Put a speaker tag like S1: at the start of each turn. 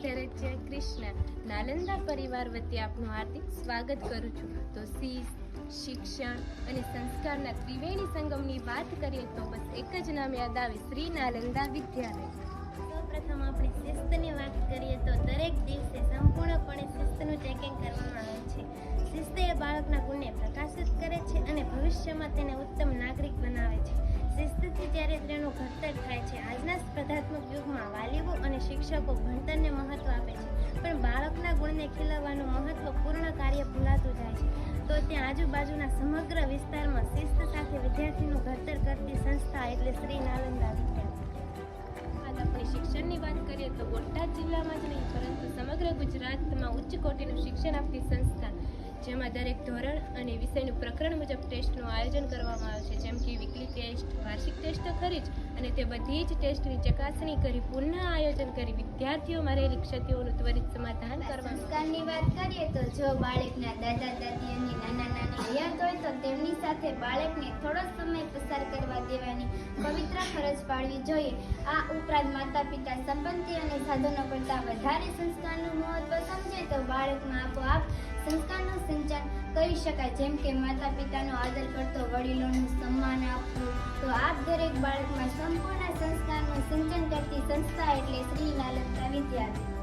S1: રાધે જય કૃષ્ણ. નાલંદા પરિવાર વતી આપનું હાર્દિક સ્વાગત કરું છું. તો શિસ્ત, શિક્ષણ અને સંસ્કારના ત્રિવેણી સંગમની વાત કરીએ તો બસ એક જ નામ યાદ આવે, શ્રી નાલંદા વિદ્યાલય.
S2: સૌપ્રથમ આપણે શિસ્તની વાત કરીએ તો દરેક દિવસે સંપૂર્ણપણે શિસ્તનું ચેકિંગ કરવામાં આવે છે. શિસ્ત એ બાળકના ગુણને પ્રકાશિત કરે છે અને ભવિષ્યમાં તેને ઉત્તમ નાગરિક બનાવે છે. શિસ્તથી જ્યારે તેનું ઘડતર થાય છે. આજના સ્પર્ધાત્મક યુગમાં વાલીઓ અને શિક્ષકો ભણતરને મહત્વ આપે છે, પણ બાળકના ગુણને ખીલવવાનું મહત્વપૂર્ણ કાર્ય ભૂલાતું જાય છે. તો ત્યાં આજુબાજુના સમગ્ર વિસ્તારમાં શિસ્ત સાથે વિદ્યાર્થીનું ઘડતર કરતી સંસ્થા એટલે શ્રી નાલંદા વિદ્યાલય.
S1: આપણે શિક્ષણની વાત કરીએ તો બોટાદ જિલ્લામાં જ નહીં પરંતુ સમગ્ર ગુજરાતમાં ઉચ્ચ કોટીનું શિક્ષણ આપતી સંસ્થા, જેમાં દરેક ધોરણ અને વિષયનું પ્રકરણ મુજબ ટેસ્ટનું આયોજન કરવામાં આવે છે, જેમ કે વીકલી ટેસ્ટ, વાર્ષિક ટેસ્ટ તો ખરી જ, અને તે બધી જ ટેસ્ટની ચકાસણી કરી પુનઃ આયોજન કરી વિદ્યાર્થીઓમાં રહેલી ક્ષતિઓનું ત્વરિત સમાધાન કરવામાં.
S2: સંસ્કારની વાત કરીએ તો જો બાળકના દાદા દાદી અને નાના નાની હયાત હોય તો તેમની સાથે બાળકને થોડો સમય પસાર કરવા દેવાની પવિત્ર ફરજ પાડવી જોઈએ. આ ઉપરાંત માતા પિતા સંબંધી અને સાધનો કરતાં વધારે સંસ્કારનું મહત્વ સમજે તો બાળકમાં આપોઆપ સંસ્કારનું સિંચન કરી શકાય, જેમ કે માતા પિતાનો આદર કરતો, વડીલોનું સન્માન આપવું. તો આપ દરેક બાળકમાં સંપૂર્ણ સંસ્કારનું સિંચન કરતી સંસ્થા એટલે શ્રી નાલંદા વિદ્યાલય.